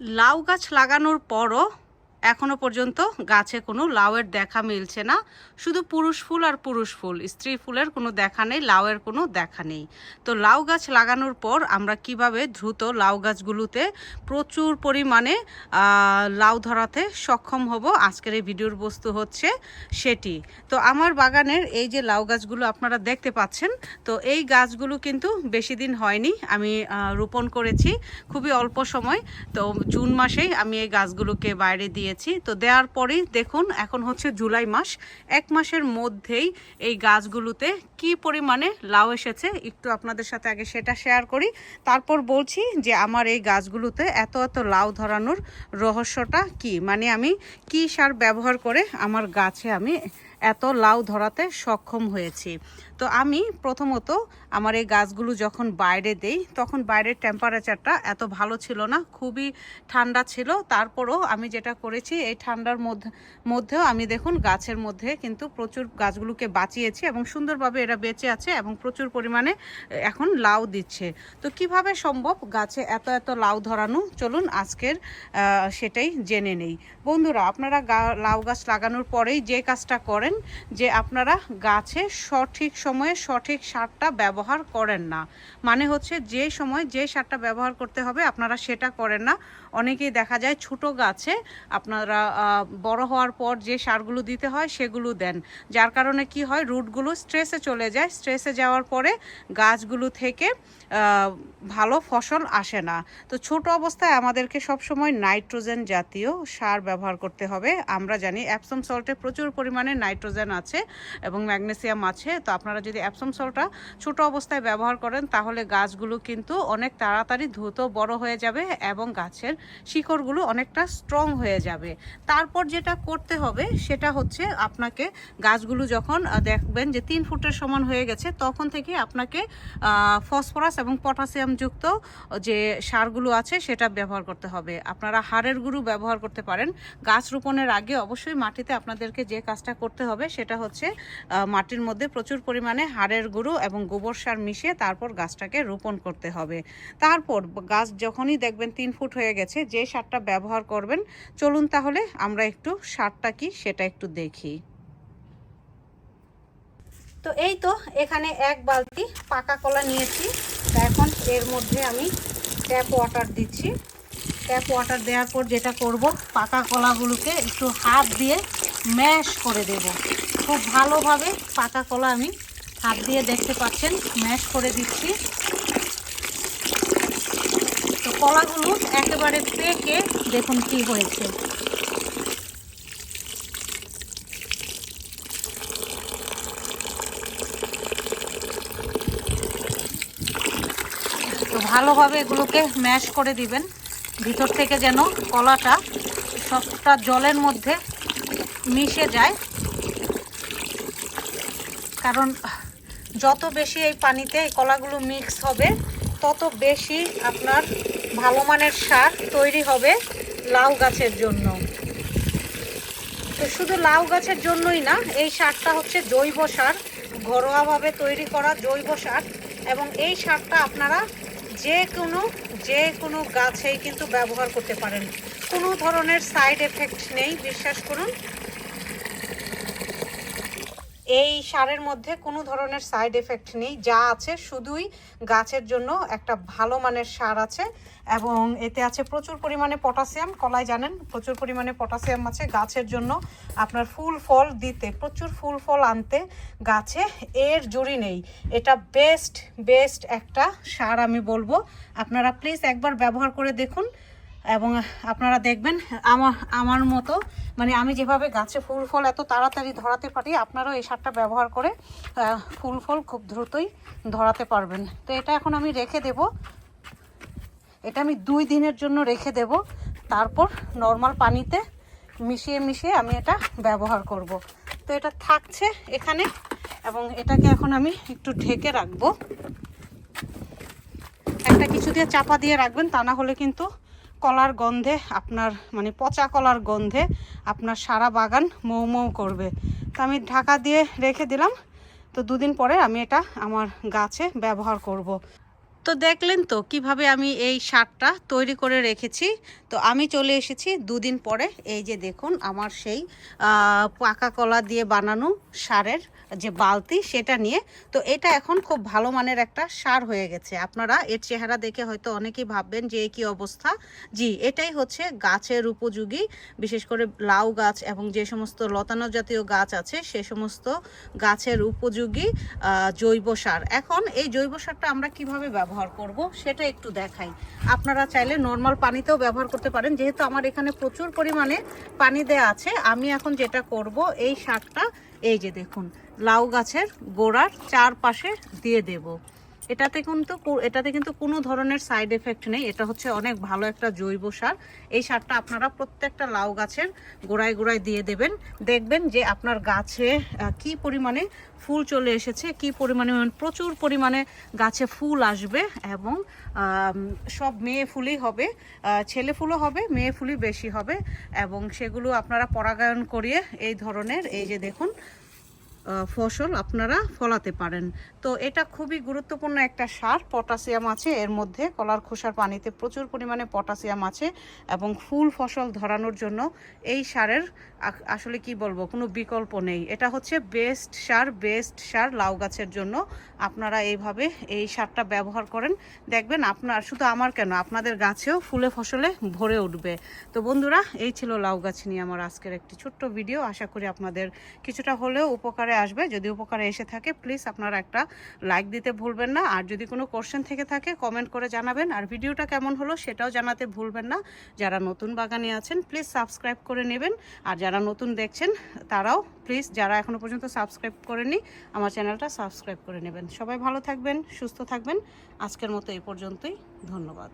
লাউ গাছ লাগানোর পরও এখনো পর্যন্ত গাছে কোনো লাউয়ের দেখা মিলছে না। শুধু পুরুষ ফুল আর পুরুষ ফুল, স্ত্রী ফুলের কোনো দেখা নেই, লাউয়ের কোনো দেখা নেই। তো লাউ গাছ লাগানোর পর আমরা কিভাবে দ্রুত লাউ গাছগুলোতে প্রচুর পরিমাণে লাউ ধরাতে সক্ষম হব, আজকের এই ভিডিওর বস্তু হচ্ছে সেটি। তো আমার বাগানের এই যে লাউ গাছগুলো আপনারা দেখতে পাচ্ছেন, তো এই গাছগুলো কিন্তু বেশি দিন হয়নি, আমি রোপণ করেছি খুবই অল্প সময়। তো জুন মাসেই আমি এই গাছগুলোকে বাইরে দিয়েছি। তো দেওয়ার পরেই দেখুন এখন হচ্ছে জুলাই মাস, 1 মাসের মধ্যেই এই গাছগুলোতে কি পরিমাণে লাউ এসেছে একটু আপনাদের সাথে আগে সেটা শেয়ার করি, তারপর বলছি যে আমার এই গাছগুলোতে এত এত লাউ ধরানোর রহস্যটা কি, মানে আমি কি সার ব্যবহার করে আমার গাছে আমি এত লাউ ধরাতে সক্ষম হয়েছি। তো আমি প্রথমত আমার এই গাছগুলো যখন বাইরে দেই তখন বাইরের টেম্পারেচারটা এত ভালো ছিল না, খুবই ঠান্ডা ছিল। তারপরও আমি যেটা করেছি এই ঠান্ডার মধ্যেও আমি দেখুন গাছের মধ্যে কিন্তু প্রচুর গাছগুলোকে বাঁচিয়েছি এবং সুন্দরভাবে এরা বেঁচে আছে এবং প্রচুর পরিমাণে এখন লাউ দিচ্ছে। তো কিভাবে সম্ভব গাছে এত এত লাউ ধরানো, চলুন আজকের সেটাই জেনে নেই। বন্ধুরা, আপনারা লাউ গাছ লাগানোর পরেই যে কাজটা করেন যে আপনারা গাছে সঠিক সময়ে সঠিক সারটা ব্যবহার করেন না, মানে হচ্ছে যে সময় যে সারটা ব্যবহার করতে হবে আপনারা সেটা করেন না। অনেকেই দেখা যায় ছোট গাছে আপনারা বড় হওয়ার পর যে সারগুলো দিতে হয় সেগুলো দেন, যার কারণে কি হয় রুটগুলো স্ট্রেসে চলে যায়, স্ট্রেসে যাওয়ার পরে গাছগুলো থেকে ভালো ফসল আসে না। তো ছোট অবস্থায় আমাদেরকে সবসময় নাইট্রোজেন জাতীয় সার ব্যবহার করতে হবে। আমরা জানি অ্যাপসম সল্টে প্রচুর পরিমাণে নাইট্রোজেন আছে এবং ম্যাগনেসিয়াম আছে। তো আপনারা যদি অ্যাপসম সল্টটা ছোট অবস্থায় ব্যবহার করেন তাহলে গাছগুলো কিন্তু অনেক তাড়াতাড়ি দ্রুত বড় হয়ে যাবে এবং গাছের শিকড়গুলো অনেকটা স্ট্রং হয়ে যাবে। তারপর যেটা করতে হবে সেটা হচ্ছে আপনাকে গাছগুলো যখন দেখবেন যে 3 ফুটের সমান হয়ে গেছে তখন থেকে আপনাকে ফসফরাস এবং পটাশিয়াম যুক্ত যে সারগুলো আছে সেটা ব্যবহার করতে হবে। আপনারা হাড়ের গুঁড়ো ব্যবহার করতে পারেন। গাছ রোপণের আগে অবশ্যই মাটিতে আপনাদেরকে যে কাজটা করতে হবে সেটা হচ্ছে মাটির মধ্যে প্রচুর পরিমাণে হাড়ের গুঁড়ো এবং গোবর সার মিশিয়ে তারপর গাছটাকে রোপণ করতে হবে। তারপর গাছ যখনই দেখবেন 3 ফুট হয়ে গেছে যে সারটা ব্যবহার করবেন, চলুন তাহলে আমরা একটু সারটা কি সেটা একটু দেখি। তো এই তো এখানে 1 বালতি পাকা কলা নিয়েছি। এখন এর মধ্যে আমি ট্যাপ ওয়াটার দিচ্ছি। ট্যাপ ওয়াটার দেওয়ার পর যেটা করব, পাকা কলাগুলোকে একটু হাত দিয়ে ম্যাশ করে দেব। খুব ভালোভাবে পাকা কলা আমি হাত দিয়ে দেখতে পাচ্ছেন ম্যাশ করে দিচ্ছি। তো কলাগুলো একেবারে পেকে দেখুন কি হয়েছে। তো ভালোভাবে এগুলোকে ম্যাশ করে দিবেন, ভিতর থেকে যেন কলাটা সবটা জলের মধ্যে মিশে যায়। কারণ যত বেশি এই পানিতে এই কলাগুলো মিক্স হবে তত বেশি আপনার ভালো মানের সার তৈরি হবে লাউ গাছের জন্য। তো শুধু লাউ গাছের জন্যই না, এই সারটা হচ্ছে জৈব সার, ঘরোয়াভাবে তৈরি করা জৈব সার এবং এই সারটা আপনারা যে কোনো গাছেই কিন্তু ব্যবহার করতে পারেন। কোনো ধরনের সাইড এফেক্ট নেই, বিশ্বাস করুন। এই সারের মধ্যে কোনো ধরনের সাইড এফেক্ট নেই, যা আছে শুধুই গাছের জন্য একটা ভালো মানের সার আছে এবং এতে আছে প্রচুর পরিমাণে পটাশিয়াম। কলায় জানেন প্রচুর পরিমাণে পটাশিয়াম আছে, গাছের জন্য আপনার ফুল ফল দিতে, প্রচুর ফুল ফল আনতে গাছে এর জুড়ি নেই। এটা বেস্ট একটা সার আমি বলবো, আপনারা প্লিজ একবার ব্যবহার করে দেখুন এবং আপনারা দেখবেন আমার মতো, মানে আমি যেভাবে গাছে ফুল ফল এত তাড়াতাড়ি ধরাতে পারি আপনারাও এই সারটা ব্যবহার করে ফুল ফল খুব দ্রুতই ধরাতে পারবেন। তো এটা এখন আমি রেখে দেব, এটা আমি 2 দিনের জন্য রেখে দেব, তারপর নর্মাল পানিতে মিশিয়ে আমি এটা ব্যবহার করব। তো এটা থাকছে এখানে এবং এটাকে এখন আমি একটু ঢেকে রাখবো। একটা কিছু দিয়ে চাপা দিয়ে রাখবেন, তা না হলে কিন্তু কলার গন্ধে আপনার মানে পচা কলার গন্ধে আপনার সারা বাগান মৌ মৌ করবে। তো আমি ঢাকা দিয়ে রেখে দিলাম। তো 2 দিন পরে আমি এটা আমার গাছে ব্যবহার করব। তো দেখলেন তো কিভাবে আমি এই সারটা তৈরি করে রেখেছি। তো আমি চলে এসেছি দুদিন পরে, এই যে দেখুন আমার সেই পাকা কলা দিয়ে বানানো সারের যে বালতি সেটা নিয়ে। তো এটা এখন খুব ভালো মানের একটা সার হয়ে গেছে। আপনারা এর চেহারা দেখে হয়তো অনেকেই ভাববেন যে কি অবস্থা। জি, এটাই হচ্ছে গাছের উপযোগী, বিশেষ করে লাউ গাছ এবং যে সমস্ত লতানো জাতীয় গাছ আছে সে সমস্ত গাছের উপযোগী জৈব সার। এখন এই জৈব সারটা আমরা কিভাবে ব্যবহার করব সেটা একটু দেখাই। আপনারা চাইলে নর্মাল পানিতেও ব্যবহার করতে পারেন, যেহেতু আমার এখানে প্রচুর পরিমাণে পানি দেয়া আছে। আমি এখন যেটা করব, এই সারটা এই যে দেখুন লাউ গাছের গোড়ার চারপাশে দিয়ে দেব। এটাতে কিন্তু কোনো ধরনের সাইড এফেক্ট নেই। এটা হচ্ছে অনেক ভালো একটা জৈব সার। এই সারটা আপনারা প্রত্যেকটা লাউ গাছের গোড়ায় গোড়ায় দিয়ে দেবেন। দেখবেন যে আপনার গাছে কি পরিমাণে ফুল চলে এসেছে, কি পরিমাণে, প্রচুর পরিমাণে গাছে ফুল আসবে এবং সব মেয়ে ফুলই হবে, ছেলে ফুলও হবে, মেয়ে ফুলই বেশি হবে এবং সেগুলো আপনারা পরাগায়ন করিয়ে এই ধরনের এই যে দেখুন ফসল আপনারা ফলাতে পারেন। তো এটা খুবই গুরুত্বপূর্ণ একটা সার। পটাশিয়াম আছে এর মধ্যে, কলার খোসার পানিতে প্রচুর পরিমাণে পটাশিয়াম আছে এবং ফুল ফসল ধরানোর জন্য এই সারের আসলে কি বলবো, কোনো বিকল্প নেই। এটা হচ্ছে বেস্ট সার লাউ গাছের জন্য। আপনারা এইভাবে এই সারটা ব্যবহার করেন, দেখবেন আপনার, শুধু আমার কেন, আপনাদের গাছেও ফুলে ফসলে ভরে উঠবে। তো বন্ধুরা, এই ছিল লাউ গাছ নিয়ে আমার আজকের একটি ছোট্ট ভিডিও। আশা করি আপনাদের কিছুটা হলেও উপকারে আসবে। যদি উপকারে এসে থাকে প্লিজ আপনারা একটা লাইক দিতে ভুলবেন না। আর যদি কোনো কোশ্চেন থেকে থাকে কমেন্ট করে জানাবেন। আর ভিডিওটা কেমন হলো সেটাও জানাতে ভুলবেন না। যারা নতুন বাগানে আছেন প্লিজ সাবস্ক্রাইব করে নেবেন। আর যারা নতুন দেখছেন তারাও প্লিজ, যারা এখনও পর্যন্ত সাবস্ক্রাইব করেনি, আমার চ্যানেলটা সাবস্ক্রাইব করে নেবেন। সবাই ভালো থাকবেন, সুস্থ থাকবেন। আজকের মতো এই পর্যন্তই। ধন্যবাদ।